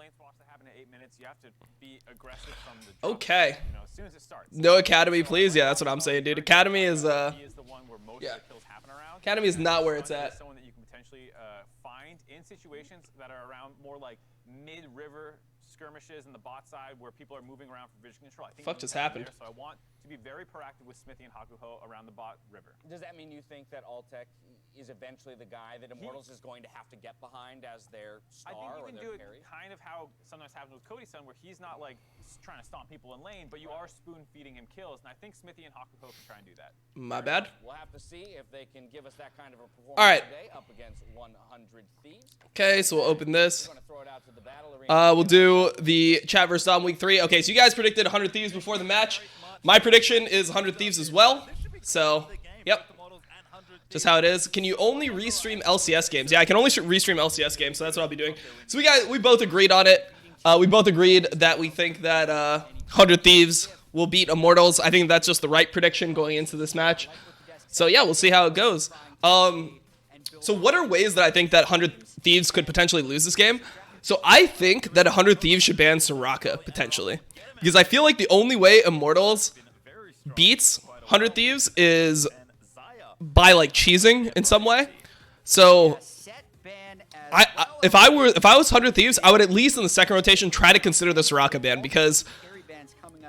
lane swaps that happen in 8 minutes, you have to be aggressive from the jump, Okay. you know, as soon as it starts. No Academy, please. Yeah, that's what I'm saying, dude. Academy is He is the one where most of the kills happen around. Academy is not where it's at. Someone that you can potentially find in situations that are around more like mid-river skirmishes in the bot side where people are moving around for vision control. I think fuck just happened. There, so I want to be very proactive with Smithy and Hakuho around the bot river. Does that mean you think that Altec is eventually the guy that Immortals is going to have to get behind as their star? I think you can do it carry? kind of how sometimes happens with Cody's son, where he's not like trying to stomp people in lane, but you are spoon feeding him kills, and I think Smithy and Hakuho can try and do that. My bad. We'll have to see if they can give us that kind of a performance today up against 100 Thieves. Okay, so we'll open this. We're gonna throw it out to the battle arena. We'll do the chat versus Dom week 3. Okay, so you guys predicted 100 Thieves before the match. My prediction is 100 Thieves as well. So, yep. Just how it is. Can you only restream LCS games? Yeah, I can only restream LCS games, so that's what I'll be doing. So we both agreed on it. We both agreed that we think that 100 Thieves will beat Immortals. I think that's just the right prediction going into this match. So yeah, we'll see how it goes. So what are ways that I think that 100 Thieves could potentially lose this game? So I think that 100 Thieves should ban Soraka, potentially. Because I feel like the only way Immortals beats 100 Thieves is by like cheesing in some way. So if I was 100 Thieves, I would at least in the second rotation try to consider the Soraka ban, because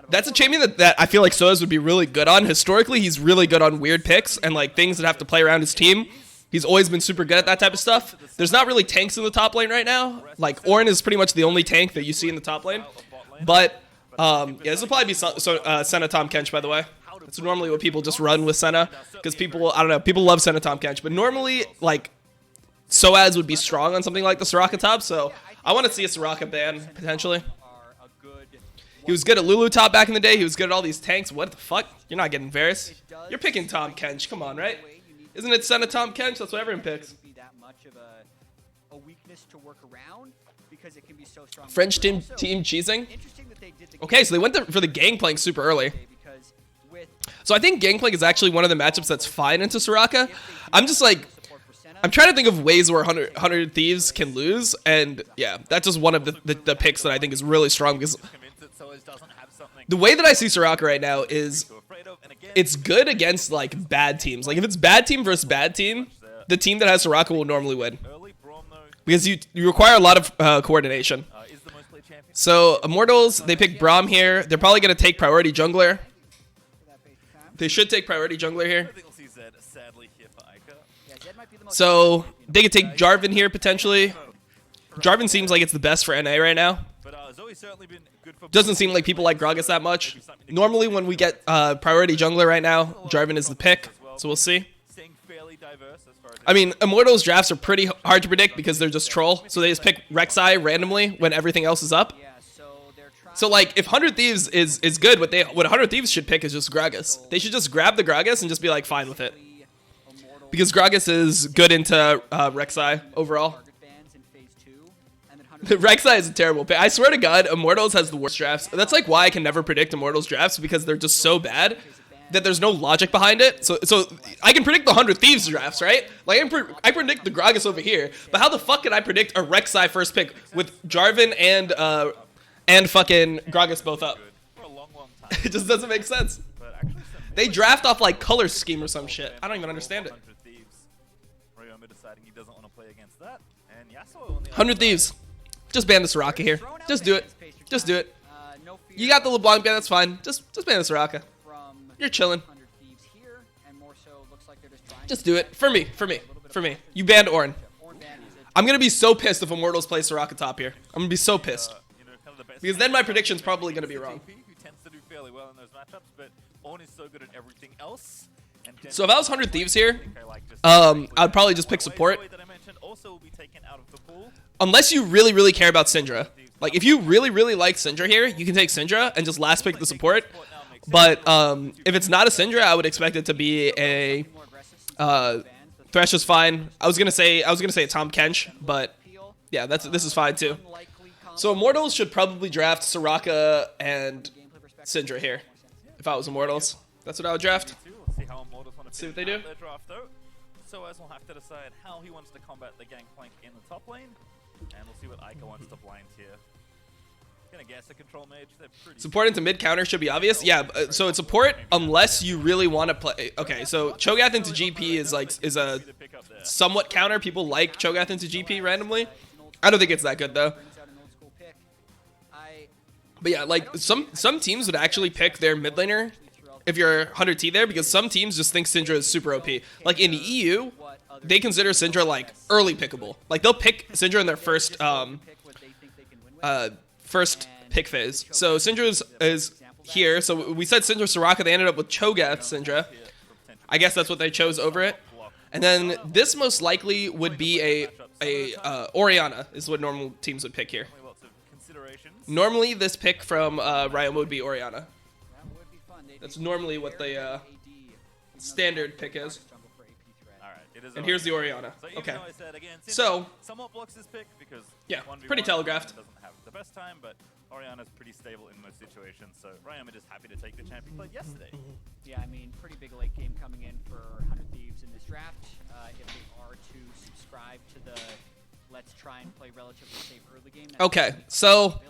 that's a champion that I feel like Soaz would be really good on. Historically, he's really good on weird picks and like things that have to play around his team. He's always been super good at that type of stuff. There's not really tanks in the top lane right now. Like Ornn is pretty much the only tank that you see in the top lane. But yeah, this will probably be Senna Tahm Kench, by the way. That's normally what people just run with Senna, because people, I don't know, people love Senna Tahm Kench. But normally, like, Soaz would be strong on something like the Soraka top, so I want to see a Soraka ban, potentially. He was good at Lulu top back in the day. He was good at all these tanks. What the fuck? You're not getting Varus. You're picking Tahm Kench. Come on, right? Isn't it Senna Tahm Kench? That's what everyone picks. French team cheesing. Okay, so they went for the Gangplank super early. So I think Gangplank is actually one of the matchups that's fine into Soraka. I'm just like, I'm trying to think of ways where 100 Thieves can lose, and yeah, that's just one of the picks that I think is really strong, because the way that I see Soraka right now is it's good against like bad teams. Like if it's bad team versus bad team, the team that has Soraka will normally win, because you require a lot of coordination. So Immortals, they pick Braum here. They're probably going to take priority jungler. They should take priority jungler here. So they could take Jarvan here potentially. Jarvan seems like it's the best for NA right now. Doesn't seem like people like Gragas that much. Normally when we get priority jungler right now, Jarvan is the pick. So we'll see. I mean, Immortals drafts are pretty hard to predict because they're just troll. So they just pick Rek'Sai randomly when everything else is up. So like if 100 Thieves is good, what 100 Thieves should pick is just Gragas. They should just grab the Gragas and just be like fine with it. Because Gragas is good into Rek'Sai overall. Rek'Sai is a terrible pick. I swear to God, Immortals has the worst drafts. That's like why I can never predict Immortals drafts, because they're just so bad that there's no logic behind it. So I can predict the 100 Thieves drafts, right? Like I predict the Gragas over here, but how the fuck can I predict a Rek'Sai first pick with Jarvan and fucking Gragas both up? It just doesn't make sense. They draft off like color scheme or some shit. I don't even understand it. 100 Thieves. Just ban the Soraka here. Just do it. Just do it. You got the LeBlanc ban, that's fine. Just ban the Soraka. You're chilling. Just do it. For me. You banned Ornn. I'm going to be so pissed if Immortals play Soraka top here. I'm going to be so pissed. Because then my prediction's probably going to be wrong. So if I was 100 Thieves here, I'd probably just pick support. Unless you really, really care about Syndra. Like, if you really, really like Syndra here, you can take Syndra and just last pick the support. But if it's not a Syndra, I would expect it to be a Thresh is fine. I was gonna say a Tahm Kench, but yeah, this is fine too. So Immortals should probably draft Soraka and Syndra here. If I was Immortals, that's what I would draft. Let's see what they do. Soaz will have to decide how he wants to combat the Gangplank in the top lane, and we'll see what Ica wants to blind here. Gonna guess a control mage. They're pretty Support into mid counter should be obvious. Yeah, so it's support unless you really want to play. Okay, so Cho'Gath into GP is a somewhat counter. People like Cho'Gath into GP randomly. I don't think it's that good though. But yeah, like some teams would actually pick their mid laner if you're 100T there, because some teams just think Syndra is super OP. Like in the EU, they consider Syndra like early pickable. Like they'll pick Syndra in their first pick phase. So Syndra is here. So we said Syndra Soraka. They ended up with Cho'Gath Syndra. I guess that's what they chose over it. And then this most likely would be a Orianna is what normal teams would pick here. Normally this pick from Ryoma would be Orianna. That's normally what the standard pick is. And here's the Orianna. Okay. So, somewhat blocks this pick because yeah, 1v1 pretty telegraphed. Doesn't have the best time, but Orianna's pretty stable in most situations. So Ryoma just happy to take the champion played yesterday. Yeah, I mean, pretty big late game coming in for 100 Thieves in this draft. If they are to subscribe to the let's try and play relatively safe early game. Okay, so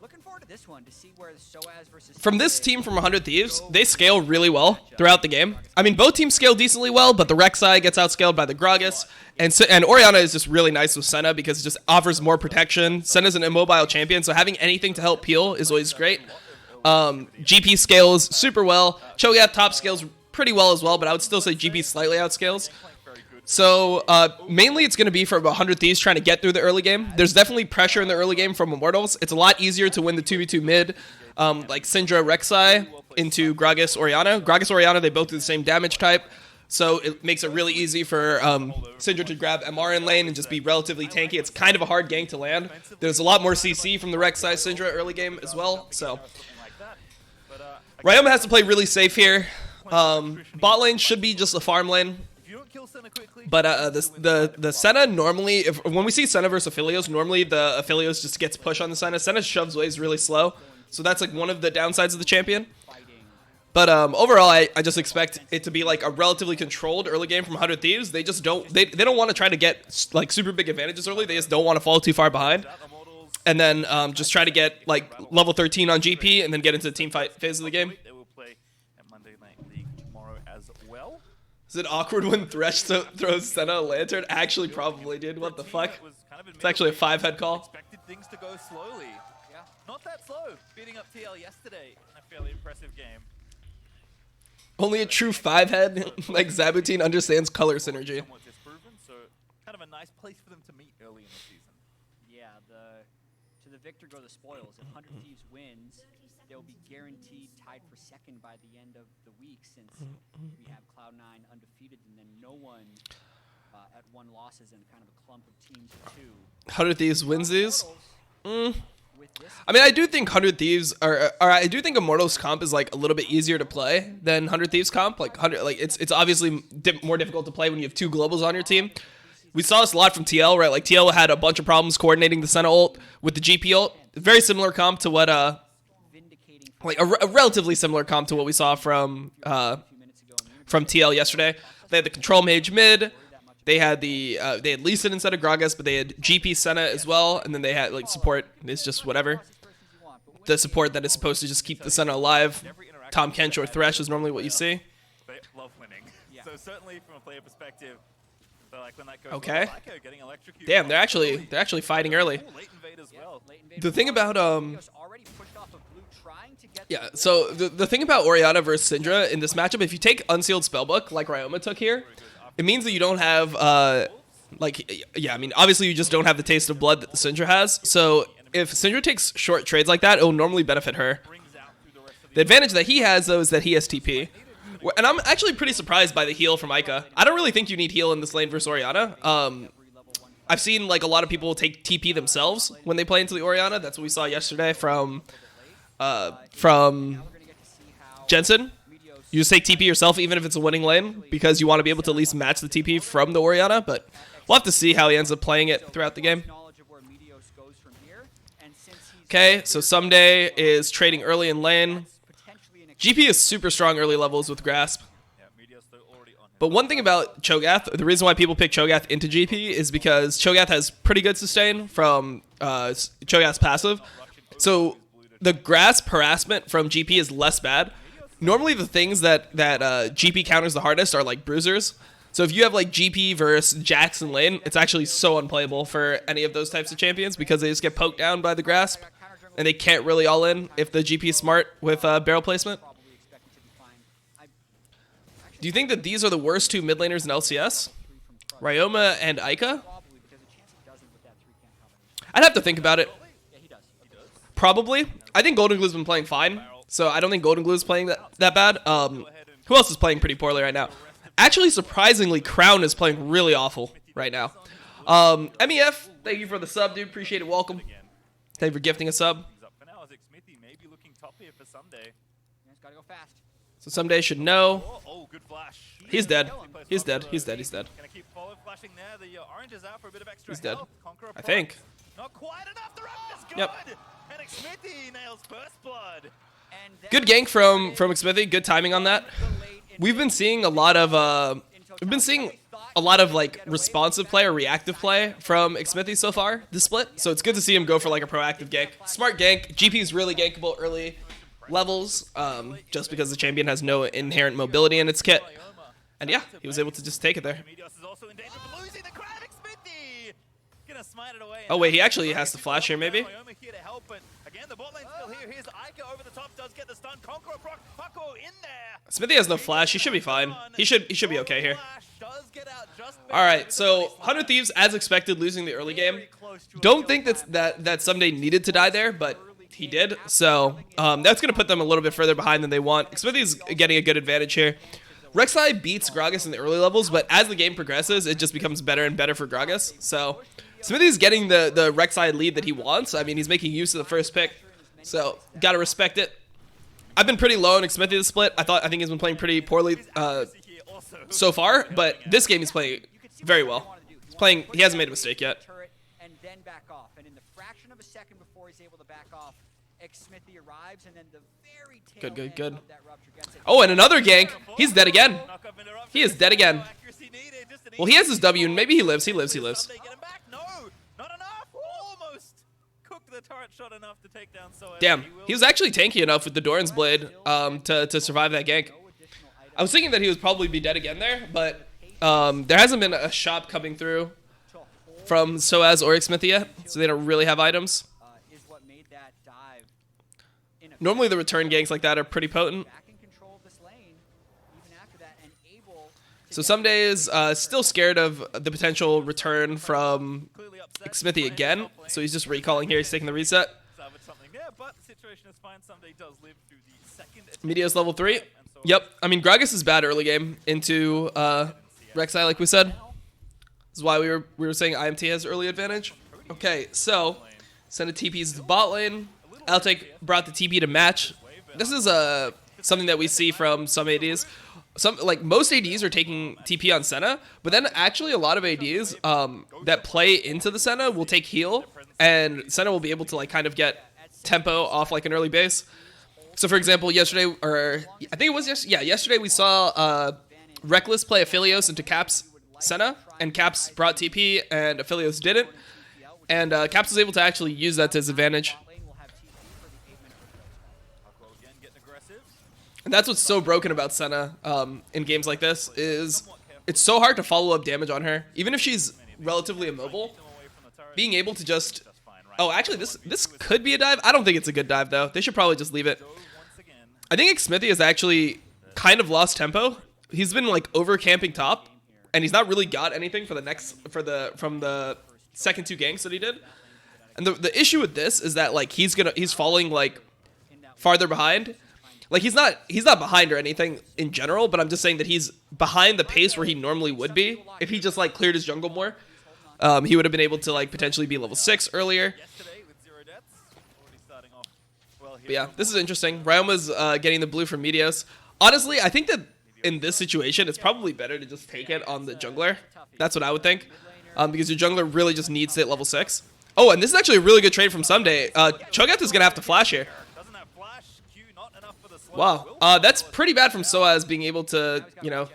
looking forward to this one to see where the Soaz versus from this team from 100 Thieves, they scale really well throughout the game. I mean, both teams scale decently well, but the Rek'Sai gets outscaled by the Gragas, and Orianna is just really nice with Senna because it just offers more protection. Senna's an immobile champion, so having anything to help peel is always great. GP scales super well. Cho'Gath top scales pretty well as well, but I would still say GP slightly outscales. So mainly it's going to be for 100 Thieves trying to get through the early game. There's definitely pressure in the early game from Immortals. It's a lot easier to win the 2v2 mid, like Syndra Rek'Sai into Gragas Orianna. Gragas Orianna, they both do the same damage type. So it makes it really easy for Syndra to grab MR in lane and just be relatively tanky. It's kind of a hard gank to land. There's a lot more CC from the Rek'Sai Syndra early game as well. So Ryoma has to play really safe here. Bot lane should be just a farm lane. But the Senna normally, when we see Senna versus Aphelios, normally the Aphelios just gets pushed on the Senna. Senna shoves waves really slow, so that's like one of the downsides of the champion. But overall, I just expect it to be like a relatively controlled early game from 100 Thieves. They just don't don't want to try to get like super big advantages early. They just don't want to fall too far behind, and then just try to get like level 13 on GP and then get into the team fight phase of the game. Is it awkward when Thresh throws Senna a lantern? Actually, probably, dude. What the fuck? It's actually a 5-head call. Expected things to go slowly. Yeah. Not that slow. Beating up TL yesterday in a fairly impressive game. Only a true 5-head like Zabutine understands color synergy. Somewhat disproven, so kind of a nice place for them to meet early in the season. Yeah, to the victor go the spoils. If 100 Thieves wins, they'll be guaranteed tied for second by the end of the week, since we have Cloud9 undefeated and then no one at 1 losses and kind of a clump of teams of 2. 100 Thieves wins these? I mean, I do think 100 Thieves I do think Immortals comp is like a little bit easier to play than 100 Thieves comp. Like it's obviously more difficult to play when you have 2 globals on your team. We saw this a lot from TL, right? Like TL had a bunch of problems coordinating the Senna ult with the GP ult. Very similar comp to what like a relatively similar comp to what we saw from TL yesterday. They had the control mage mid. They had they had Lee Sin instead of Gragas, but they had GP Senna as well, and then they had like support. It's just whatever. The support that is supposed to just keep the Senna alive. Tom Kench or Thresh is normally what you see. They love winning. So certainly from a player perspective, like when that goes okay. well, getting electrocuted. Damn, they're actually fighting early. The thing about yeah, so the thing about Orianna versus Syndra in this matchup, if you take Unsealed Spellbook like Ryoma took here, it means that you don't have I mean, obviously you just don't have the taste of blood that Syndra has. So if Syndra takes short trades like that, it will normally benefit her. The advantage that he has though is that he has TP. And I'm actually pretty surprised by the heal from Ica. I don't really think you need heal in this lane versus Orianna. I've seen like a lot of people take TP themselves when they play into the Orianna. That's what we saw yesterday from Jensen. You just take TP yourself even if it's a winning lane because you want to be able to at least match the TP from the Orianna, but we'll have to see how he ends up playing it throughout the game. Okay, so Someday is trading early in lane. GP is super strong early levels with Grasp. But one thing about Cho'Gath, the reason why people pick Cho'Gath into GP is because Cho'Gath has pretty good sustain from Cho'Gath's passive. So the grasp harassment from GP is less bad. Normally the things that GP counters the hardest are like bruisers. So if you have like GP versus Jackson lane, it's actually so unplayable for any of those types of champions because they just get poked down by the grasp and they can't really all in if the GP is smart with barrel placement. Do you think that these are the worst two mid laners in LCS? Ryoma and Ica? I'd have to think about it. Probably. I think Golden Glue's been playing fine, so I don't think Golden Glue's playing that bad. Who else is playing pretty poorly right now? Actually, surprisingly, Crown is playing really awful right now. MEF, thank you for the sub, dude. Appreciate it. Welcome. Thank you for gifting a sub. So someday should know. He's dead. He's dead. He's dead. He's dead. He's dead. I think. Yep. Good gank from Xmithy. Good timing on that. We've been seeing a lot of like responsive play or reactive play from Xmithy so far this split. So it's good to see him go for like a proactive gank. Smart gank. GP is really gankable early levels, just because the champion has no inherent mobility in its kit. And yeah, he was able to just take it there. Oh wait, he actually has to flash here maybe. Xmithy has no flash. He should be fine. He should be okay here. All right, so 100 Thieves, as expected, losing the early game. Don't think that Someday needed to die there, but he did. So that's going to put them a little bit further behind than they want. Xmithy's getting a good advantage here. Rek'Sai beats Gragas in the early levels, but as the game progresses, it just becomes better and better for Gragas. So Smithy's getting the Rek'Sai lead that he wants. I mean, he's making use of the first pick, so got to respect it. I've been pretty low on Xmithy this split. I think he's been playing pretty poorly so far, but this game he's playing very well. He hasn't made a mistake yet. And then back off. And in the fraction of a second before he's able to back off, Xmithy arrives, and then the very tail Good. end of that rupture gets it. Oh, and another gank. He's dead again. He is dead again. Well, he has his W, and maybe he lives. He lives. Damn, he was actually tanky enough with the Doran's Blade to survive that gank. I was thinking that he would probably be dead again there, but there hasn't been a shop coming through from Soaz or Xmithy yet, so they don't really have items. Normally the return ganks like that are pretty potent. So some days still scared of the potential return from Xmithy again, so he's just recalling here. He's taking the reset. Media's level 3. Yep. I mean, Gragas is bad early game into Rek'Sai, like we said. This is why we were saying IMT has early advantage. Okay, so send a TPs to bot lane. Altec brought the TP to match. This is something that we see from some ADs. Most ADs are taking TP on Senna, but then actually a lot of ADs that play into the Senna will take heal, and Senna will be able to like kind of get tempo off like an early base. So for example, yesterday we saw Reckless play Aphelios into Caps Senna, and Caps brought TP and Aphelios didn't, and Caps was able to actually use that to his advantage. And that's what's so broken about Senna in games like this, is it's so hard to follow up damage on her. Even if she's relatively immobile, being able to just... Oh, actually, this could be a dive. I don't think it's a good dive, though. They should probably just leave it. I think Xmithy has actually kind of lost tempo. He's been, like, over-camping top, and he's not really got anything for the from the second two ganks that he did. And the issue with this is that, like, he's falling, like, farther behind. Like, he's not behind or anything in general, but I'm just saying that he's behind the pace where he normally would be. If he just, like, cleared his jungle more, he would have been able to, like, potentially be level 6 earlier. But yeah, this is interesting. Ryoma's getting the blue from Meteos. Honestly, I think that in this situation, it's probably better to just take it on the jungler. That's what I would think, because your jungler really just needs to hit level 6. Oh, and this is actually a really good trade from Someday. Cho'Gath is going to have to flash here. Wow, that's pretty bad from Soaz being able to, you know,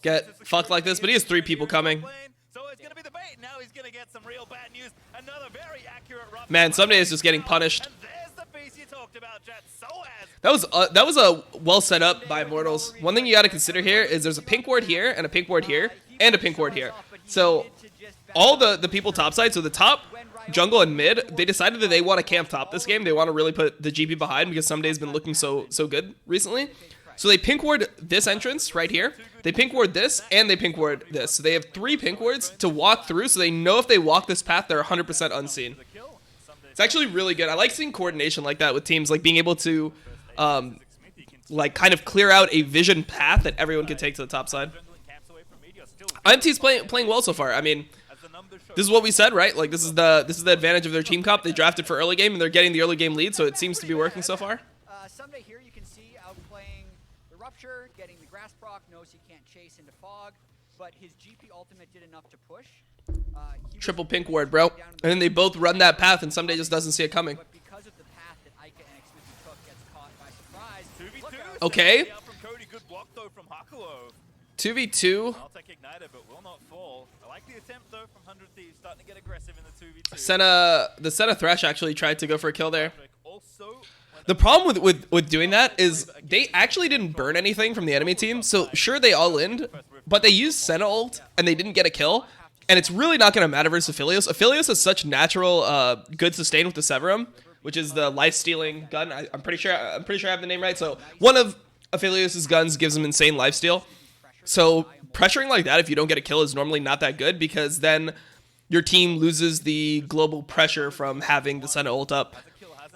get fucked like this, but he has 3 people coming. So it's going to be the bait. Now he's going to get some real bad news. Another very accurate rough. Man, Someday is just getting punished. And there's the piece you talked about, Jet. So That was a well set up by Immortals. One thing you got to consider here is there's a pink ward here and a pink ward here and a pink ward here. So all the people topside, so the top, jungle, and mid, they decided that they want to camp top this game. They want to really put the GP behind because Someday's been looking so good recently. So they pink ward this entrance right here. They pink ward this, and they pink ward this. So they have 3 pink wards to walk through, so they know if they walk this path, they're 100% unseen. It's actually really good. I like seeing coordination like that with teams, like being able to like kind of clear out a vision path that everyone can take to the top side. IMT's playing well so far. I mean, this is what we said, right? Like this is the advantage of their team comp. They drafted for early game and they're getting the early game lead, so it seems to be working so far. Someday here you can see outplaying the Rupture, getting the grass proc, knows he can't chase into fog, but his GP ultimate did enough to push. Triple pink ward, bro. And then they both run that path and Someday just doesn't see it coming. But because of the path that Ica and Xmithy took, gets caught by surprise. 2v2. Okay. From Cody, good block though from Hakuo. 2v2. I'll take Igniter, but will not fall. I like the attempt though from 100 Thieves, starting to get aggressive in the 2v2. The Senna Thresh actually tried to go for a kill there. Also, The problem with doing that is they actually didn't burn anything from the enemy team. So sure, they all in, but they used Senna ult and they didn't get a kill. And it's really not going to matter versus Aphelios. Aphelios has such natural good sustain with the Severum, which is the life-stealing gun. I'm pretty sure I have the name right. So one of Aphelios' guns gives him insane lifesteal. So pressuring like that if you don't get a kill is normally not that good because then your team loses the global pressure from having the Senna ult up.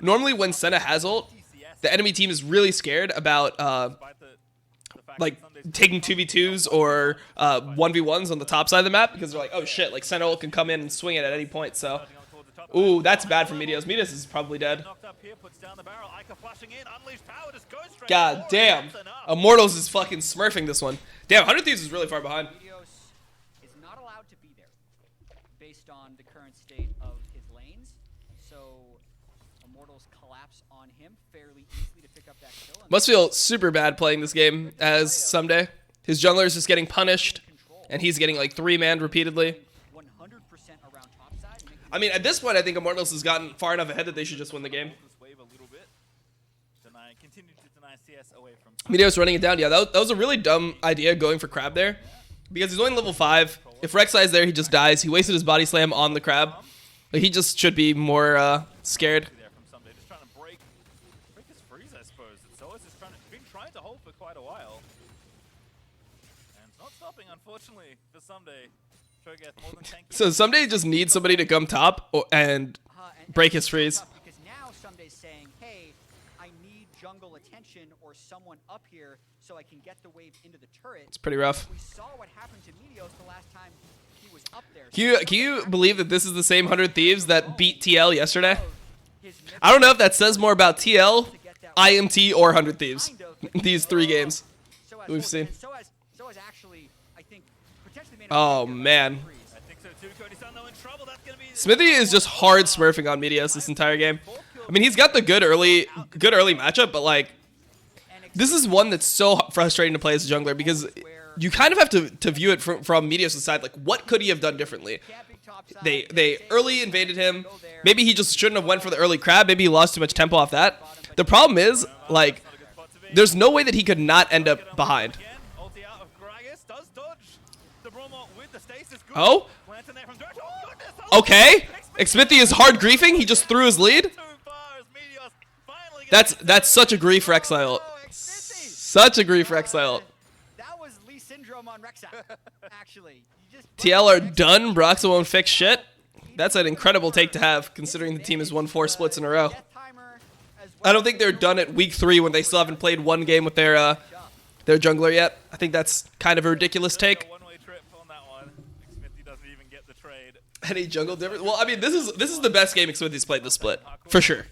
Normally when Senna has ult, the enemy team is really scared about like taking 2v2s or 1v1s on the top side of the map because they're like, oh shit, like Senna ult can come in and swing it at any point. So, ooh, that's bad for Meteos. Meteos is probably dead. God damn. Immortals is fucking smurfing this one. Damn, 100 Thieves is really far behind. Meteos is not allowed to be there based on the current state of his lanes. So Immortals collapse on him fairly easily to pick up that kill. Must feel super bad playing this game as Someday. His jungler is just getting punished, and he's getting like 3-manned repeatedly. 100% around topside. I mean, at this point, I think Immortals has gotten far enough ahead that they should just win the game. Meteos running it down. Yeah, that was a really dumb idea going for Crab there. Because he's only level 5. If Rek'Sai's there, he just dies. He wasted his body slam on the Crab. Like, he just should be more scared. Just trying to break his freeze, I suppose. Solis is been trying to hold for quite a while. And it's not stopping, unfortunately, for Someday. Cho'Gath more than tanky. So Someday just needs somebody to come top and break his freeze. Because now Someday's saying, hey, I need jungle attention or someone up here so I can get the wave into the turret. It's pretty rough. We saw what happened to Meteos the last time he was up there. Can you believe that this is the same 100 Thieves that beat TL yesterday? I don't know if that says more about TL, IMT, or 100 Thieves. These 3 games that we've seen. So has actually, I think, potentially made Oh, man. I think so too. Cody's in trouble. That's gonna be Smithy is just hard smurfing on Meteos this entire game. I mean, he's got the good early matchup, but like, this is one that's so frustrating to play as a jungler because you kind of have to view it from Meteos' side. Like, what could he have done differently? They early invaded him. Maybe he just shouldn't have went for the early crab. Maybe he lost too much tempo off that. The problem is, like, there's no way that he could not end up behind. Oh? Okay. Xmithy is hard griefing. He just threw his lead. That's such a grief Rex ult. Such a grief Rex ult. That was Lee syndrome on Rek'Sai, actually. TL are done. Broxah won't fix shit. That's an incredible take to have, considering the team has won 4 splits in a row. I don't think they're done at week 3 when they still haven't played 1 game with their jungler yet. I think that's kind of a ridiculous take. Any jungle difference? Well, I mean, this is the best game Xmithy's played this split, for sure.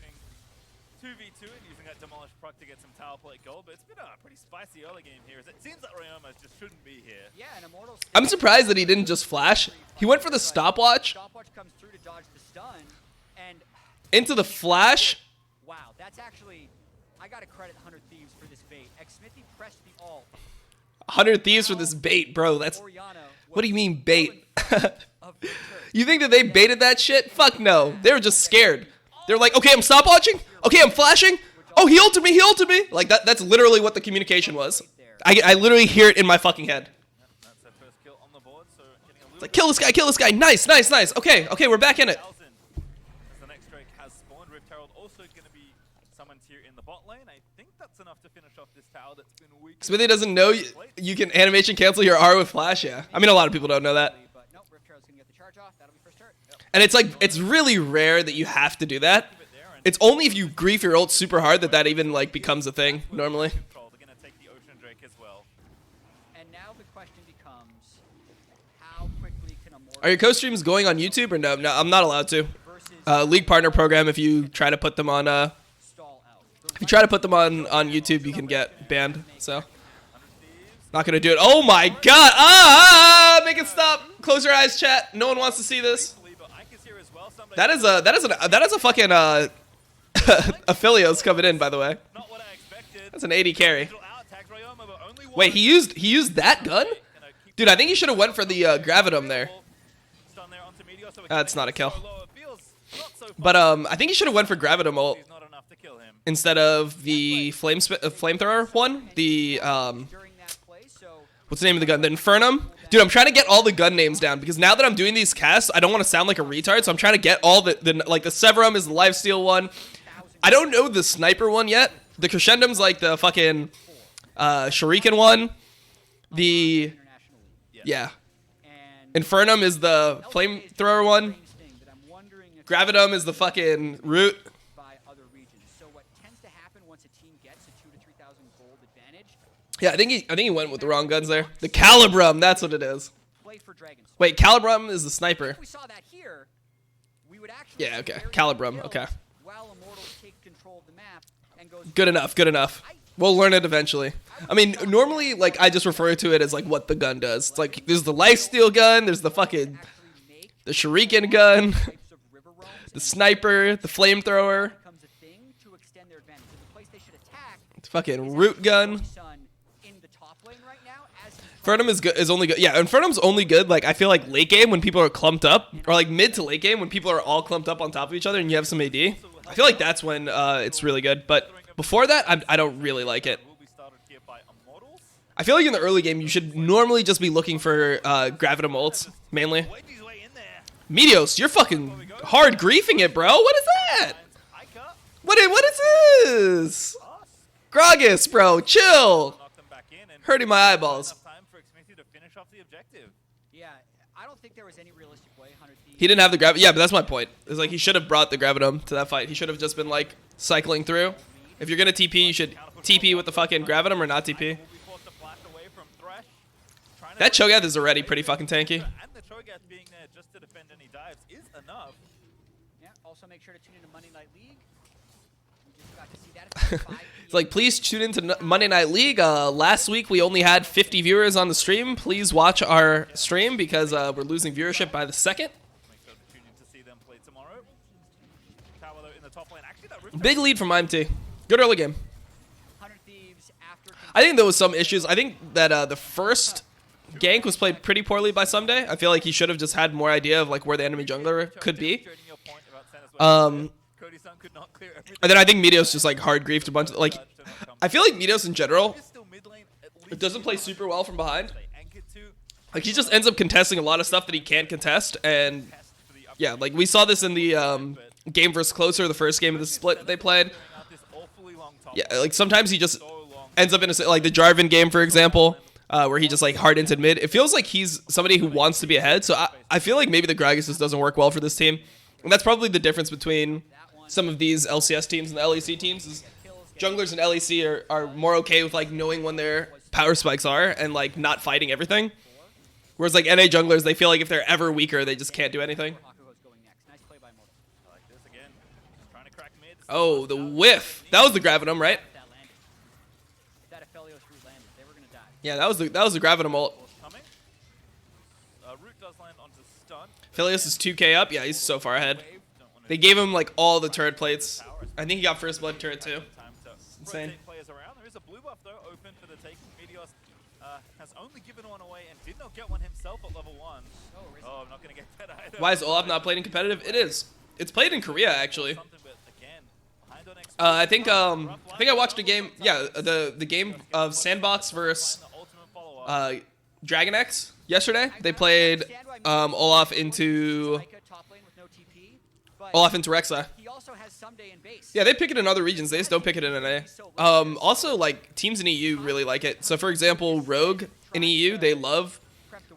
2v2 and using that demolish proc to get some tower plate gold, but it's been a pretty spicy early game here. It seems that Ryomas just shouldn't be here. Yeah, and Immortals. I'm surprised that he didn't just flash. He went for the stopwatch. Stopwatch comes through to dodge the stun, and into the flash. Wow, that's actually, I gotta credit 100 Thieves for this bait. Xmithy pressed the ult. 100 Thieves for this bait, bro. That's... Oriana What do you mean bait? of the turf. You think that they baited that shit? Fuck no. They were just scared. They were like, okay, I'm stopwatching. Okay, I'm flashing. Oh, he ulted me. He ulted me. Like, that's literally what the communication was. I literally hear it in my fucking head. That's their first kill on the board, so getting a little It's like, kill this guy, kill this guy. Nice, nice, nice. Okay, okay, we're back in it. As the next Drake has spawned, Rift Herald also going to be summoned here in the bot lane. I think that's enough to finish off this tower that's been weak. Smithy doesn't know you can animation cancel your R with flash, yeah. I mean, a lot of people don't know that. But nope, Rift Herald's gonna get the charge off. That'll be first turret. And it's like, it's really rare that you have to do that. It's only if you grief your ult super hard that even like becomes a thing normally. Control. They're going to take the Ocean Drake as well. And now the question becomes, how quickly can Immortals Are your co-streams going on YouTube or no? No, I'm not allowed to. versus League partner program. If you try to put them on, stall out? if you try to put them on YouTube, you can get banned. So, not gonna do it. Oh my God! Make it stop. Close your eyes, chat. No one wants to see this. But Ike is here as well. Someday That is a fucking Affilios coming in, by the way. not what I expected. That's an 80 carry. Digital out, tags Ryoma, but only one. Wait, he used that gun? Dude, I think he should have went for the Gravitum there. Stun there onto Meteor, so That's not a kill. so low, it feels not so fun. But I think he should have went for Gravitum ult He's not enough to kill him. instead of the flamethrower one. The During that play, so what's the name of the gun? The Infernum? Dude, I'm trying to get all the gun names down because now that I'm doing these casts, I don't want to sound like a retard, so I'm trying to get all like the Severum is the lifesteal one. I don't know the sniper one yet. The Crescendum's like the fucking Shuriken one. The international league. yeah. And Infernum is the flamethrower one. Gravitum is the fucking root. by other regions. So what tends to happen once a team gets a 2,000 to 3,000 gold advantage, Yeah, I think he went with the wrong guns there. The Calibrum, that's what it is. play for Dragons. Wait, Calibrum is the sniper. If we saw that here, we would actually Yeah, see okay. very Calibrum, little okay. While Immortals take control of the map and goes Good enough, good enough. We'll learn it eventually. I mean, normally, like, I just refer to it as, like, what the gun does. It's like, there's the lifesteal gun, there's the fucking, actually make the Shuriken gun, types of river roams the and sniper, the flamethrower, becomes a thing to extend their advantage. So the place they should attack the fucking is root actually gun. Sun in the top lane right now as he's trying Infernum is only good. Yeah, Infernum's only good, like, I feel like late game when people are clumped up, or like mid to late game when people are all clumped up on top of each other and you have some AD. I feel like that's when it's really good, but before that, I don't really like it. Will be started here by Immortals. I feel like in the early game, you should normally just be looking for Gravitum ults, mainly. Wait his way in there. Meteos, you're fucking hard griefing it, bro. What is that? Ike up. What is this? Gragas, bro, chill. Knock them back in and Hurting my eyeballs. enough time for Xmithy to finish off the objective. Yeah, I don't think there was any realistic way 100 Thieves. He didn't have the Gravitum. Yeah, but that's my point. It's like he should have brought the Gravitum to that fight. He should have just been like cycling through. If you're gonna TP, you should TP with the fucking Gravitum or not TP. Will be forced to flash away from Thresh. Trying to That Cho'Gath is already pretty fucking tanky. and the Cho'Gath being there just to defend any dives is enough. Yeah, also make sure to tune into Monday Night League. We just got to see that at 5 It's like, please tune into Monday Night League. Last week we only had 50 viewers on the stream. Please watch our stream because we're losing viewership by the second. Make sure to tune in to see them play tomorrow. Tower though in the top lane. Actually, that Rift Big lead from IMT. Good early game. 100 Thieves after. I think there was some issues. I think that the first gank was played pretty poorly by Someday. I feel like he should have just had more idea of like where the enemy jungler could be. demonstrating your point about Senna's Cody-san could not clear everything. And then I think Meteos just like hard griefed a bunch of like. I feel like Meteos in general, He's still mid lane, at least it doesn't play super well from behind. they anchored to Like he just ends up contesting a lot of stuff that he can't contest, and test for the yeah, like we saw this in the game versus Closer, the first game of the split that they played. out this awfully long top. Yeah, like sometimes he just So long. ends up in a like the Jarvan game, for example, where he just like hard into mid. It feels like he's somebody who wants to be ahead. So I feel like maybe the Gragas just doesn't work well for this team, and that's probably the difference between some of these LCS teams and the LEC teams. Is junglers and LEC are more okay with like knowing when their power spikes are and like not fighting everything. Whereas like NA junglers, they feel like if they're ever weaker, they just can't do anything. Hakuho's going next. Nice play by Immortals. I like this again. Trying to crack mid. Oh, the whiff! That was the Gravitum, right? If that landed. If that Aphelios root landed, they were going to die. Yeah, that was the Gravitum ult. Coming. Root does land onto stun. Philios is 2k up. Yeah, he's so far ahead. Wave. Don't want to They gave him like all the turret plates. I think he got first blood turret too. time to insane. rotate players around. There is a blue buff though open for the taking. Meteos has only given one away and did not get one himself at level 1. Oh, I'm not going to get that either. Why is Olaf not played in competitive? It is. It's played in Korea actually. Something, but again, behind on XP. I think I watched a game. Yeah, the game of Sandbox versus The ultimate follow-up. Dragon X yesterday. They played Olaf into Rek'Sai. He also has someday in base. Yeah, they pick it in other regions. They just don't pick it in NA. Also, like teams in EU really like it. So, for example, Rogue in EU, they love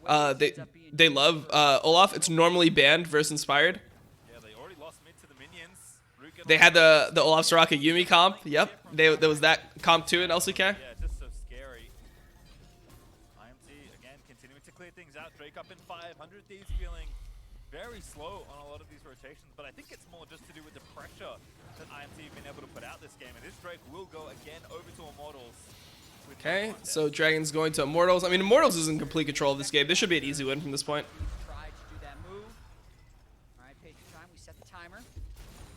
Olaf. It's normally banned versus Inspired. Yeah, they already lost mid to the minions. They had the Olaf Soraka Yumi comp. Yep, there was that comp too in LCK. Yeah, just so scary. IMT again continuing to clear things out. Drake up in 500. Thieves feeling very slow on a lot of these rotations, but I think it's more just to do with the pressure that IMT have been able to put out this game, and this Drake will go again over to Immortals. Okay, so Dragon's going to Immortals. I mean, Immortals is in complete control of this game. This should be an easy win from this point. Tried to do that move. All right, pace your time. We set the timer.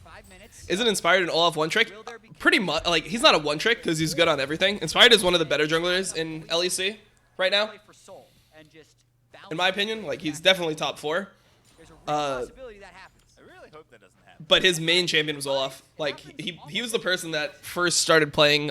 5 minutes. Isn't Inspired an Olaf one trick? Pretty much. Like, he's not a one trick because he's good on everything. Inspired is one of the better junglers in LEC right now. Play for soul and just In my opinion, like he's definitely top 4. There's a real possibility that happens. I really hope that doesn't happen. But his main champion was Olaf. Like he was the person that first started playing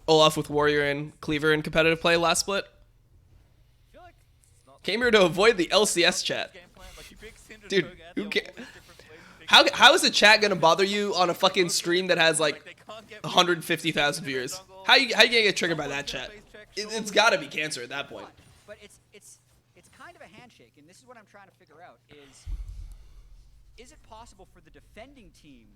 Olaf with Warrior and Cleaver in competitive play last split. I feel like it's not Came here to avoid the LCS chat. game plan. Like, you pick Syndra, Dude, Cho'Gath, who all ca- these different plays, you pick How is the chat gonna bother you on a fucking stream that has like they can't get 150,000 viewers? How you gonna get triggered by that chat? It's gotta be cancer at that point. But it's kind of a handshake, and this is what I'm trying to figure out: is it possible for the defending team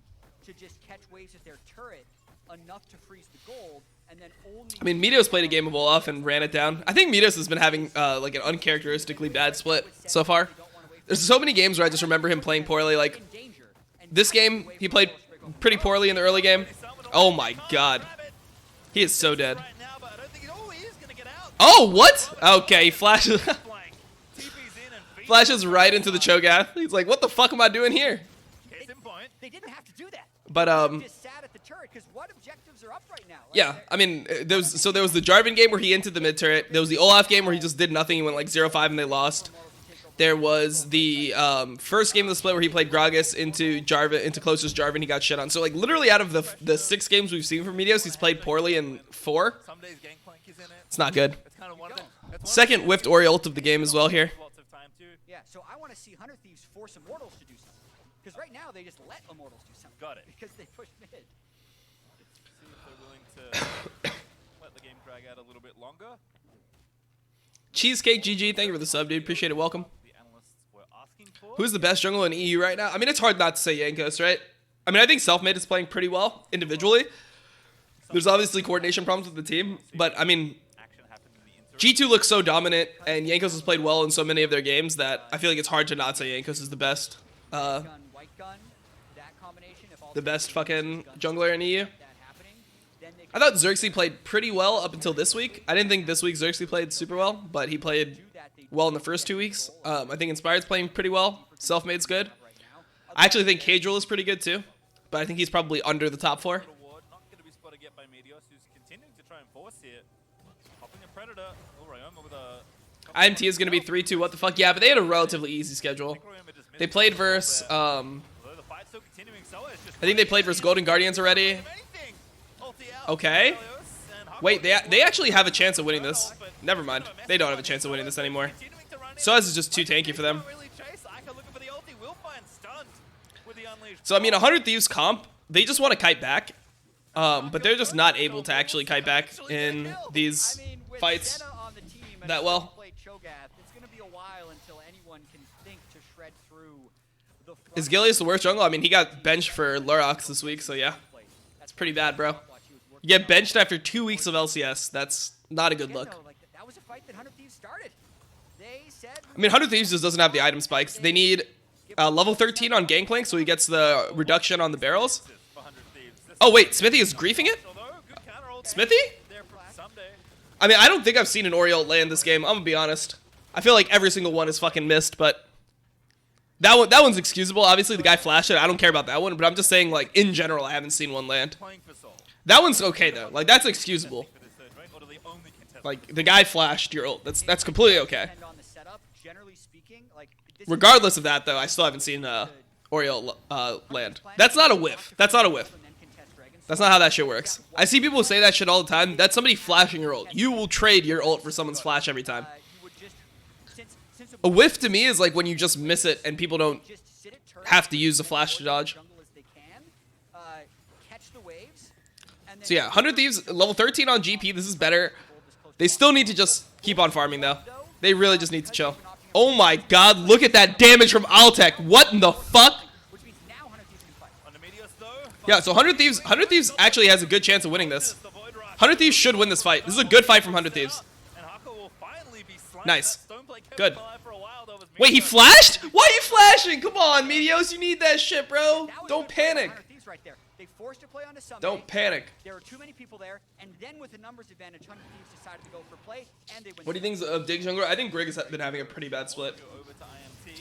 to just catch waves with their turret enough to freeze the gold, and then only? I mean, Mitos played a game of Olaf and ran it down. I think Mitos has been having like an uncharacteristically bad split so far. There's so many games where I just remember him playing poorly. Like in danger. And this game, he played pretty poorly in the early game. Oh my god, he is so dead. right now, but I don't think he is gonna get out. Oh, what? Okay, he flashes, Blank. TP's in and feeds flashes right into the Cho'Gath. He's like, what the fuck am I doing here? Case in point. They didn't have to do that. But They just sat at the turret, because what objectives are up right now? Like, yeah, I mean, there was the Jarvan game where he entered the mid turret. There was the Olaf game where he just did nothing. He went like 0-5 and they lost. There was the first game of the split where he played Gragas into closest Jarvan. He got shit on. So like literally out of the 6 games we've seen from Meteos, he's played poorly in 4. Some days Gangplank is in it. It's not good. It's kind of one of them. It's one Second of whiffed Ori ult of the game as well here. lots of time too. Yeah, so I want to see Hunter Thieves force Immortals to do something. Because right now, they just let Immortals do something. Got it. Because they push mid. See if they're willing to let the game drag out a little bit longer. Cheesecake GG, thank you for the sub, dude. Appreciate it. Welcome. The analysts were asking for. Who's the best jungler in EU right now? I mean, it's hard not to say Yankos, right? I mean, I think Selfmade is playing pretty well individually. There's obviously coordination problems with the team, but I mean, Action happened in the interim. G2 looks so dominant, and Yankos has played well in so many of their games that I feel like it's hard to not say Yankos is the best. Gun, white gun, that combination. If all The three best of fucking guns jungler in EU. that happening, then they I thought Xerxes played pretty well up until this week. I didn't think this week Xerxes played super well, but he played well in the first 2 weeks. I think Inspired's playing pretty well. Selfmade's good. right now. I actually think Cadril is pretty good too, but I think he's probably under the top 4. Award not going to be spotted yet by Meteos, who's continuing to try and force here. Popping a Predator. Oh, Ryoma with a. IMT is going to be 3-2. What the fuck? Yeah, but they had a relatively easy schedule. They played versus, I Although the fight's still continuing, so it's just think they played versus Golden Guardians already. anything. Ulti out. Okay. Helios and Huck Wait, Huck they actually have a chance of winning this. Never mind. They don't have a chance of winning this anymore. continuing to run in. Soaz is just too tanky for them. Can't really chase. Ika looking for the ulti. Will find stunned with the unleashed. So, I mean, 100 Thieves comp, they just want to kite back. But they're just not able to actually kite back in these I mean, with fights Senna on the team and that well. play Cho'Gath, it's going to be a while until anyone can think to shred through the front Is Gilius the worst jungle? I mean, he got benched for Lurox this week, so yeah. plate. That's Pretty bad, bro. watch he was working You get benched after 2 weeks of LCS. That's not a good again, look. though, like, that was a fight that Hunter Thieves started. They said I mean, 100 Thieves just doesn't have the item spikes. They need level 13 on Gangplank, so he gets the reduction on the barrels. For 100 Thieves. This Oh, wait, Smithy is griefing it? although good counter ult Smithy? there for someday. I mean, I don't think I've seen an Oriole land this game. I'm gonna be honest. I feel like every single one is fucking missed, but that one's excusable. Obviously, the guy flashed it. I don't care about that one, but I'm just saying, like, in general, I haven't seen one land. Playing for Soul. That one's okay, though. Like, that's excusable. For this third rank, or do they only contest Like, the guy flashed your ult. That's completely okay. Depend on the setup. Generally speaking, like, this is- Regardless of that, though, I still haven't seen Oriole land. That's not a whiff. That's not a whiff. That's not how that shit works. I see people say that shit all the time. That's somebody flashing your ult. You will trade your ult for someone's flash every time. You would just, since A whiff to me is like when you just miss it and people don't just sit it, turn have it, to use the and flash to avoid the dodge. jungle as they can, catch the waves, and then So yeah, 100 Thieves, level 13 on GP. This is better. They still need to just keep on farming, though. They really just need to chill. Oh my god, look at that damage from Altec. What in the fuck? which means now 100 Thieves can fight. On the Meteors, though. Yeah, so 100 Thieves actually has a good chance of winning this. 100 Thieves should win this fight. This is a good fight from 100 Thieves. And Haka will finally be slammed. Nice. That Stoneplay kept Good. him alive for a while, though, with Wait, he Meteors. flashed? Why are you flashing? Come on, Meteos, you need that shit, bro. That was Don't good play by panic. 100 Thieves right there. They forced a play onto Sunday. Don't panic. There were too many people there, and then with the numbers advantage, 100 Thieves decided to go for play, and they win. What do you think of Dig Jungler? I think Greg has been having a pretty bad split. Go over to IMT.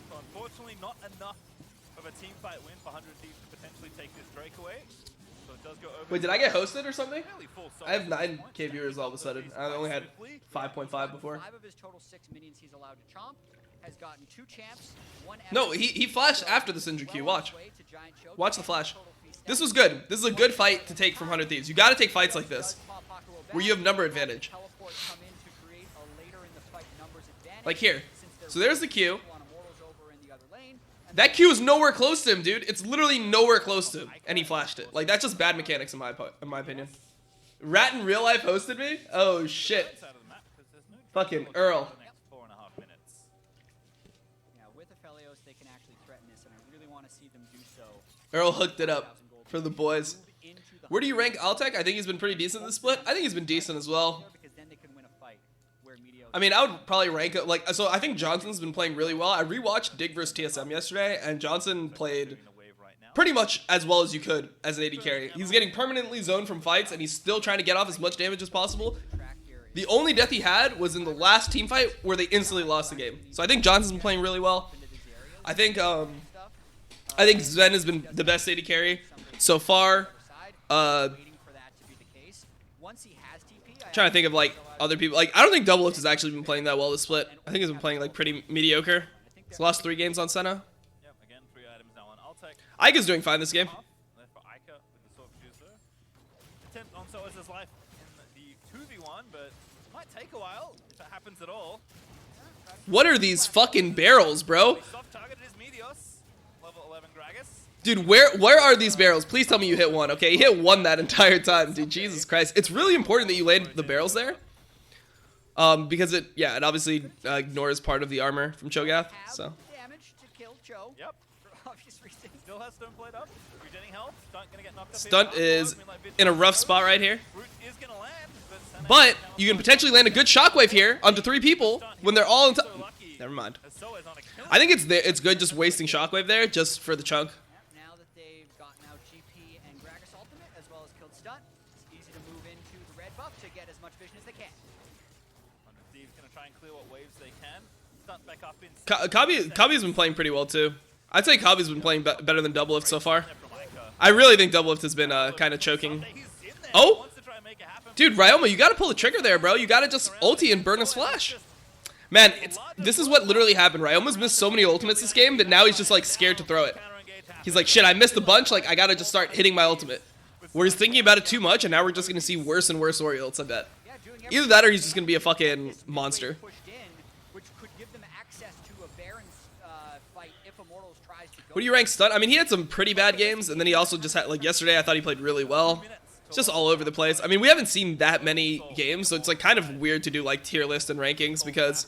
So unfortunately, not enough of a team fight win for 100 Thieves to potentially take this Drake away. So it does go over. Wait, did I get hosted or something? Fairly full I have solo at this 9K point. viewers all of a sudden. I only had 5.5 before. 5 of his total 6 minions he's allowed to chomp has gotten 2 champs, 1 No, epic, he flashed so after the Syndra Q. well on Watch. his way to giant choke, Watch the and flash. total free stats. This was good. This is a good fight to take from 100 Thieves. You gotta take fights like this, where you have number advantage. Teleport come in to create a later in the fight numbers advantage, Like here. since they're So there's the Q. on Immortals over in the other lane, and That Q is nowhere close to him, dude. It's literally nowhere close to him, and he flashed it. Like, that's just bad mechanics in my opinion. Rat in real life hosted me? Oh shit. Out of the map, 'cause there's no Fucking jungle Earl. for the next 4.5 minutes. yeah, with Aphelios they can actually threaten this, and I really want to see them do so. Earl hooked it up for the boys. Move into the Where do you rank Altec? I think he's been pretty decent this split. I think he's been decent as well. because then they can win a fight where Meteos I mean, I would probably rank it like so. I think Johnson's been playing really well. I rewatched Dig vs TSM yesterday, and Johnson played Doing the wave right now. pretty much as well as you could as an AD carry. He's getting permanently zoned from fights, and he's still trying to get off as much damage as possible. track here is The only death he had was in the last team fight where they instantly lost the game. So I think Johnson's been playing really well. into these areas. I think Stuff. I think Sven has been the best AD carry so far. Side, waiting for that to be the case. Once he has TP, Trying to think of like other people. Like I don't think Double Lift has actually been playing that well this split. I think he's been playing like pretty mediocre. He's lost 3 games on Senna. Yep, again, 3 items now on Altec. Ika's doing fine this game. Left for Ica with the sword producer. Attempt on Soaz's life in the 2v1, but might take a while if it happens at all. What are these fucking barrels, bro? Soft targeted is Meteos, level 11 Gragas. Dude, where are these barrels? Please tell me you hit one. Okay, he hit one that entire time, dude. Jesus Christ. It's really important that you land the barrels there. Because it obviously ignores part of the armor from Cho'Gath. So damage to kill Cho. Yep. For obvious reasons. Still has stone played up. Regenerating health. Stunt gonna get knocked up. Stunt is in a rough spot right here. Root is gonna land, but But you can potentially land a good shockwave here onto 3 people when they're all in. Never mind. Soaz on a kill. I think it's good just wasting shockwave there just for the chunk. Yep, now that they've gotten out GP and Gragas ultimate, as well as killed Stunt, it's easy to move into the red buff to get as much vision as they can. Thieves gonna try and clear what waves they can. Stunt back up in. Kabi's been playing pretty well too. I'd say Kabi's been playing better than Double Lift so far. From Ica. I really think Double Lift has been kind of choking. He's in there. Oh! Wants to try and make it happen. Dude, Ryoma, you gotta pull the trigger there, bro. You gotta just ulti and burn his flash. Man, this is what literally happened. Ryoma's missed so many ultimates this game that now he's just like scared to throw it. He's like, shit, I missed a bunch, like I gotta just start hitting my ultimate. Where he's thinking about it too much, and now we're just gonna see worse and worse Orioles, I bet. Yeah, doing Either that or he's just gonna be a fucking monster. pushed in, which could give them access to a Baron's fight if Immortals tries to go. What do you rank Stunt? I mean, he had some pretty bad games, and then he also just had, like yesterday, I thought he played really well. It's just all over the place. I mean, we haven't seen that many games, so it's like kind of weird to do like tier list and rankings because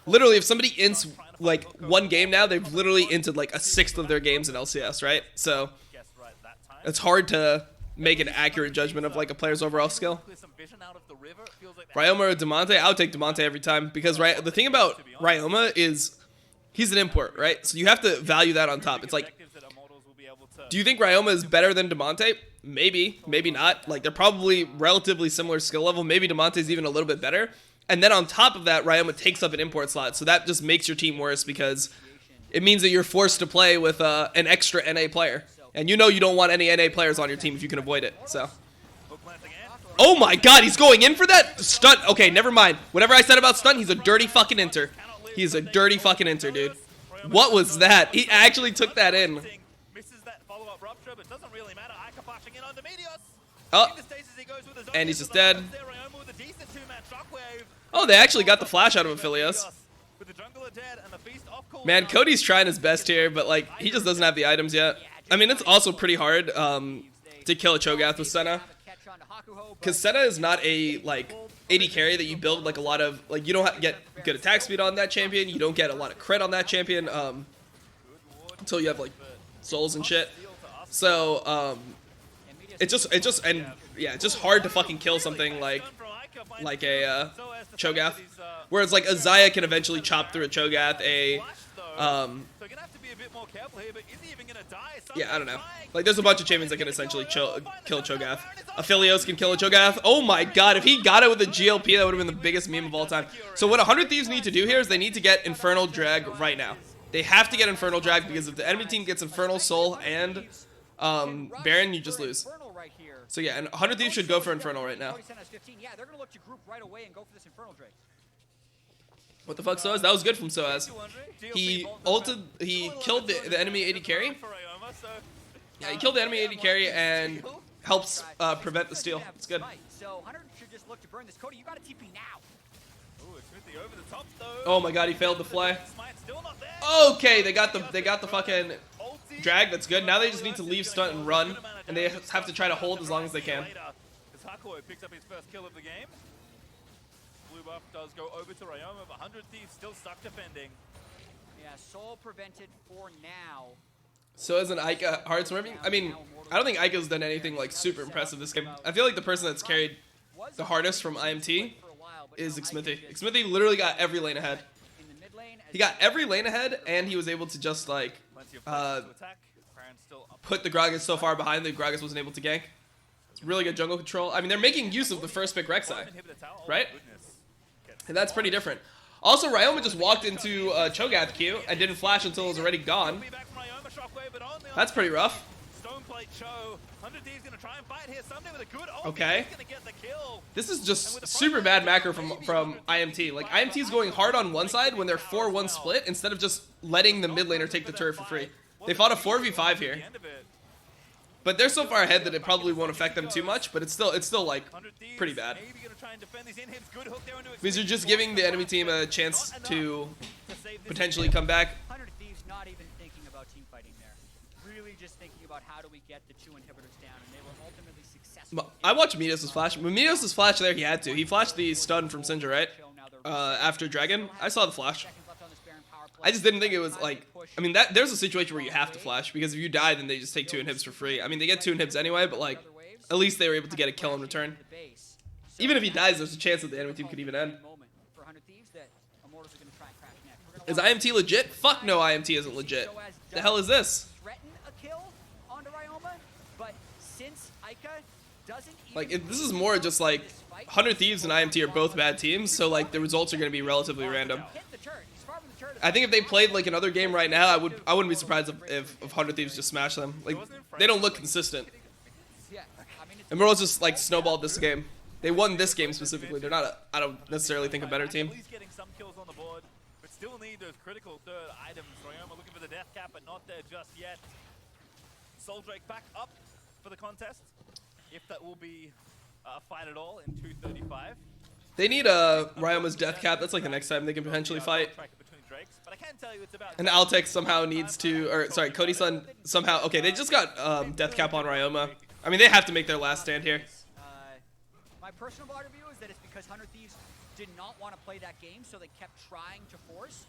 literally if somebody ints like one game now, they've literally inted like a 1/6 of their games in LCS, right? So Guessed right that time. it's hard to make an accurate judgment of like a player's overall skill. Clear some vision out of the river. It feels like Ryoma or Demonte, I would take Demonte every time because the thing about Ryoma is he's an import, right? So you have to value that on top. It's like, objectives that Immortals will be able to. do you think Ryoma is better than Demonte? Maybe, maybe not. Like they're probably relatively similar skill level. Maybe Demonte's even a little bit better. And then on top of that, Ryoma takes up an import slot, so that just makes your team worse because it means that you're forced to play with an extra NA player. And you know you don't want any NA players on your team if you can avoid it. So Hook plant again. Oh my god, he's going in for that? Stunt. Okay, never mind. Whatever I said about stunt, he's a dirty fucking inter. He's a dirty fucking inter, dude. What was that? He actually took that in. Misses that follow-up rupture, but doesn't really matter. Ica flashing in onto Meteos. Oh, Into stasis he goes with his own and he's hit, just but dead. there, Ryoma with a decent two-man shockwave. Oh, they actually got the flash out of Aphelios. With the jungler dead and the feast off cooldown. Man, Cody's trying his best here, but like he just doesn't have the items yet. I mean, it's also pretty hard to kill a Cho'Gath with Senna, because Senna is not a like AD carry that you build like a lot of, like you don't get good attack speed on that champion. You don't get a lot of crit on that champion until you have like souls and shit. So it's just hard to fucking kill something like a Cho'Gath. Whereas like a Xayah can eventually chop through a Cho'Gath. Yeah, I don't know. Like there's a bunch of champions that can essentially kill a Cho'Gath. Aphelios can kill a Cho'Gath. Oh my god, if he got it with a GLP, that would have been the biggest meme of all time. So what 100 Thieves need to do here is they need to get Infernal Drag right now. They have to get Infernal Drag, because if the enemy team gets Infernal Soul and Baron, you just lose. So yeah, and 100 Thieves should go for Infernal right now. Yeah, they're gonna look to group right away and go for this Infernal Drake. What the fuck, Soaz? That was good from Soaz. He ulted, he killed the enemy AD carry. Yeah, he killed the enemy AD carry and helps prevent the steal. It's good. So 100 should just look to burn this. Cody, you got a TP now. Oh my god, he failed to fly. Okay, they got the fucking drag. That's good. Now they just need to leave stunt and run, and they have to try to hold as long as they can. Picks up his first kill of the game. Blue buff does go over to Ryoma, but 100 Thieves still stuck defending. Yeah, Soul prevented for now. So as an Ica hard swarming, I mean, I don't think Ica's done anything like super impressive this game. I feel like the person that's carried the hardest from IMT is Xmithy. Xmithy literally got every lane ahead. He got every lane ahead, and he was able to just like put the Gragas so far behind that Gragas wasn't able to gank. It's really good jungle control. I mean, they're making use of the first pick Rek'Sai, right? And that's pretty different. Also, Ryoma just walked into Cho'Gath Q and didn't flash until it was already gone. That's pretty rough. Okay. This is just super bad macro from IMT. Like, IMT is going hard on one side when they're 4-1 split instead of just letting the mid laner take the turret for free. They fought a 4v5 here. But they're so far ahead that it probably won't affect them too much, but it's still like pretty bad. Because you're just giving the enemy team a chance to potentially come back. 100 Thieves not even thinking about team fighting there. Really just thinking about how do we get the 2 inhibitors down, and they were ultimately successful. I watched Meteos' flash. When Meteos' flash there, he had to. He flashed the stun from Syndra, right? After Dragon. I saw the flash. I just didn't think it was like, I mean, there's a situation where you have to flash, because if you die, then they just take 2 inhibs for free. I mean, they get 2 inhibs anyway, but like, at least they were able to get a kill in return. Even if he dies, there's a chance that the enemy team could even end. Is IMT legit? Fuck no, IMT isn't legit. The hell is this? Like, this is more just like, 100 Thieves and IMT are both bad teams, so like, the results are going to be relatively random. I think if they played like another game right now, I wouldn't be surprised if 100 Thieves just smash them. Like, they don't look consistent. Immortals just like snowballed this game. They won this game specifically. They're not I don't necessarily think a better team. At least getting some kills on the board, but still need those critical third items. Ryoma looking for the death cap, but not there just yet. Soul Drake back up for the contest, if that will be a fight at all in 2:35. They need Ryoma's death cap. That's like the next time they can potentially fight. And Altec somehow needs to, or sorry, Cody-san somehow, okay, they just got death cap on Ryoma. I mean, they have to make their last stand here. My personal point of view is that it's because 100 Thieves did not want to play that game, so they kept trying to force.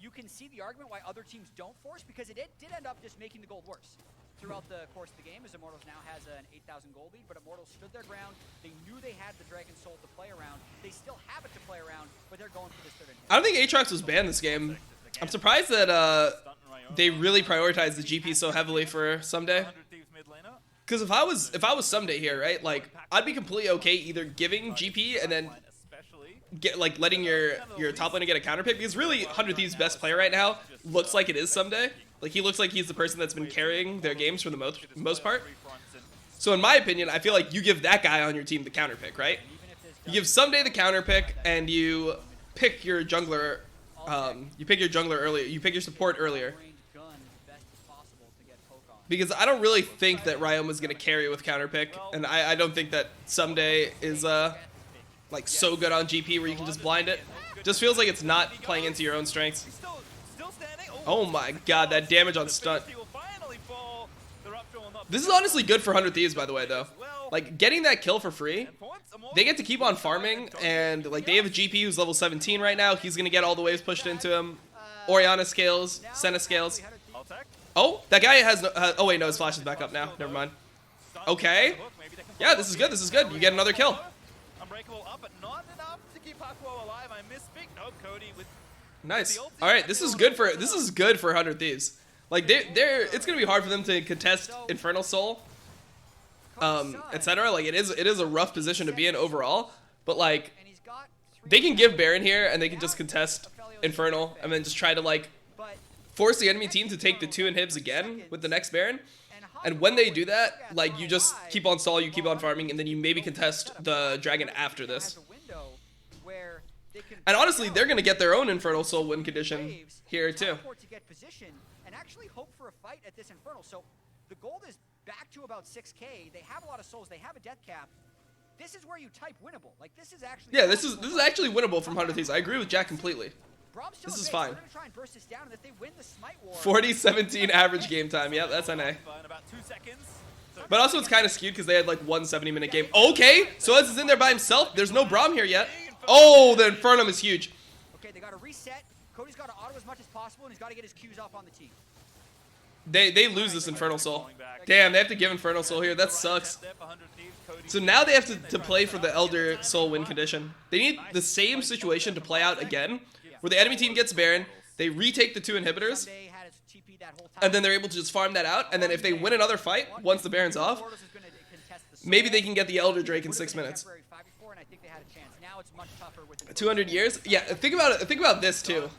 You can see the argument why other teams don't force, because it did end up just making the gold worse throughout the course of the game, as Immortals now has an 8,000 gold lead, but Immortals stood their ground. They knew they had the Dragon Soul to play around. They still have it to play around, but they're going for this third inhibit. I don't think Aatrox was banned this game. I'm surprised that they really prioritized the GP so heavily for Someday. Because if I was Someday here, right, like, I'd be completely okay either giving GP and then letting your top laner get a counter pick, because really 100 Thieves' best player right now looks like it is Someday. Like, he looks like he's the person that's been carrying their games for the most part. So in my opinion, I feel like you give that guy on your team the counter pick, right? You give Someday the counter pick, and you pick your jungler. You pick your jungler earlier. You pick your support earlier. Because I don't really think that Ryan was gonna carry with counter pick, and I don't think that Someday is like so good on GP where you can just blind it. Just feels like it's not playing into your own strengths. Oh my god, that damage on stunt. This is honestly good for 100 Thieves, by the way, though. Like, getting that kill for free, they get to keep on farming, and like they have a GP who's level 17 right now. He's gonna get all the waves pushed into him. Orianna scales, Senna scales. Oh, that guy has no, oh wait, no, his flash is back up now. Never mind. Okay. Yeah, this is good. This is good. You get another kill. Nice. All right, this is good for 100 Thieves. Like it's gonna be hard for them to contest Infernal Soul, etc. Like it is a rough position to be in overall. But like they can give Baron here and they can just contest Infernal and then just try to like force the enemy team to take the 2 inhibs again with the next Baron. And when they do that, like you just keep on stall, you keep on farming, and then you maybe contest the dragon after this. And honestly, they're gonna get their own Infernal Soul win condition here too. And actually hope for a fight at this Infernal. So the gold is back to about 6k. They have a lot of souls. They have a death cap. This is where you type winnable. Like this is actually this is actually winnable from 100 Thieves. I agree with Jack completely. This is fine. 40-17 average game time. Yep, that's NA. But also it's kind of skewed because they had like 1 70-minute game. Okay, so Ez is in there by himself. There's no Braum here yet. Oh, the Infernum is huge. Okay, they got to reset. Cody's got to auto as much as possible, and he's got to get his Qs off on the team. They lose this Infernal Soul. Damn, they have to give Infernal Soul here. That sucks. So now they have to play for the Elder Soul win condition. They need the same situation to play out again, where the enemy team gets Baron, they retake the 2 inhibitors, and then they're able to just farm that out, and then if they win another fight, once the Baron's off, maybe they can get the Elder Drake in 6 minutes. 200 years? Yeah, think about it. Think about this too.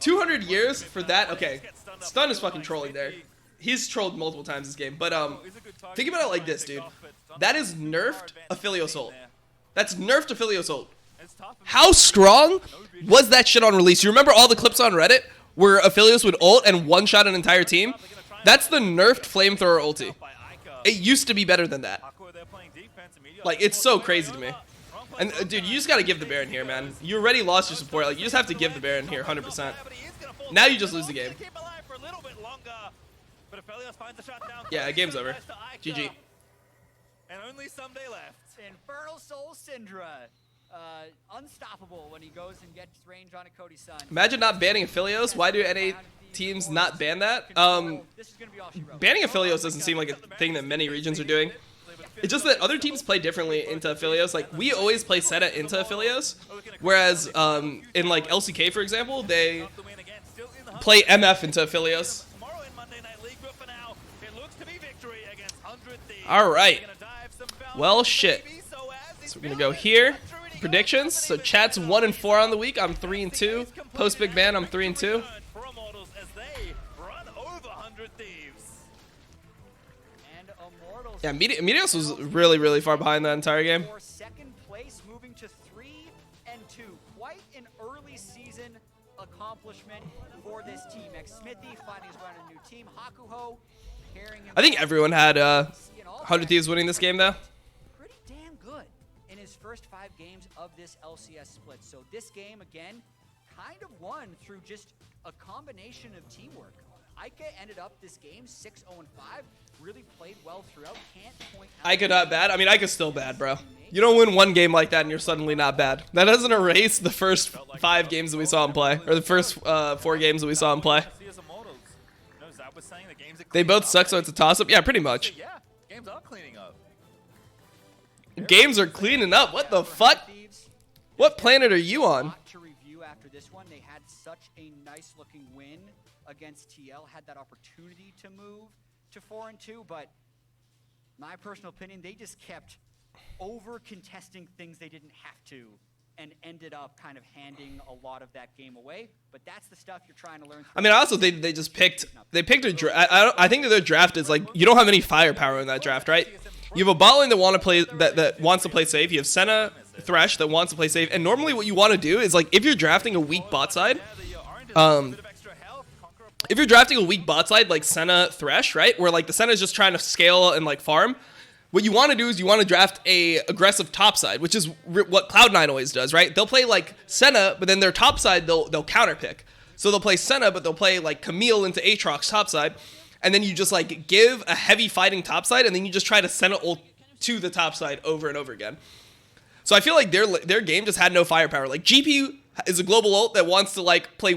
200 years for that. Okay, Stun is fucking trolling there. He's trolled multiple times this game. But think about it like this, dude. That is nerfed Aphelios ult. That's nerfed Aphelios ult. How strong was that shit on release? You remember all the clips on Reddit where Aphelios would ult and one-shot an entire team? That's the nerfed flamethrower ulti. It used to be better than that. Like, it's so crazy to me. And dude, you just gotta give the Baron here, man. You already lost your support. Like, you just have to give the Baron here, 100%. Now you just lose the game. Yeah, game's over. GG. And only Someday left. Infernal Soul Syndra. Unstoppable when he goes and gets range on a Cody Sun. Imagine not banning Aphelios. Why do NA teams not ban that? Banning Aphelios doesn't seem like a thing that many regions are doing. It's just that other teams play differently into Aphelios. Like, we always play Seta into Aphelios, whereas in like LCK, for example, they play MF into Aphelios. All right. Well, shit. So we're gonna go here. Predictions. So chat's 1 and 4 on the week. I'm 3 and 2. Post big ban, I'm 3 and 2. Yeah, Immortals was really, really far behind that entire game. For second place, moving to 3 and 2. Quite an early season accomplishment for this team. Smithy finding his way on a new team. Hakuho carrying him. I think everyone had 100 Thieves winning this game, though. Pretty damn good in his first 5 games of this LCS split. So this game, again, kind of won through just a combination of teamwork. Ica ended up this game 6-0-5. Really played well throughout. Can't point out. Ica not bad? I mean, Ica's still bad, bro. You don't win one game like that and you're suddenly not bad. That doesn't erase the first 5 games that we saw him play. Or the first 4 games that we saw him play. They both suck, so it's a toss-up? Yeah, pretty much. Yeah, games are cleaning up. Games are cleaning up? What the fuck? What planet are you on? To review after this one, they had such a nice-looking win against TL. Had that opportunity to move to 4 and 2, but my personal opinion, they just kept over contesting things they didn't have to and ended up kind of handing a lot of that game away. But that's the stuff you're trying to learn. I mean, also they just picked a draft. I think that their draft is like, you don't have any firepower in that draft, right? You have a bot lane that wants to play safe. You have Senna, Thresh that wants to play safe. And normally what you want to do is, like, if you're drafting a weak bot side, like Senna, Thresh, right? Where, like, the Senna is just trying to scale and, like, farm. What you want to do is you want to draft a aggressive top side, which is what Cloud9 always does, right? They'll play, like, Senna, but then their top side, they'll counter pick. So they'll play Senna, but they'll play, like, Camille into Aatrox's top side. And then you just, like, give a heavy fighting top side, and then you just try to Senna ult to the top side over and over again. So I feel like their game just had no firepower. Like, GP is a global ult that wants to, like, play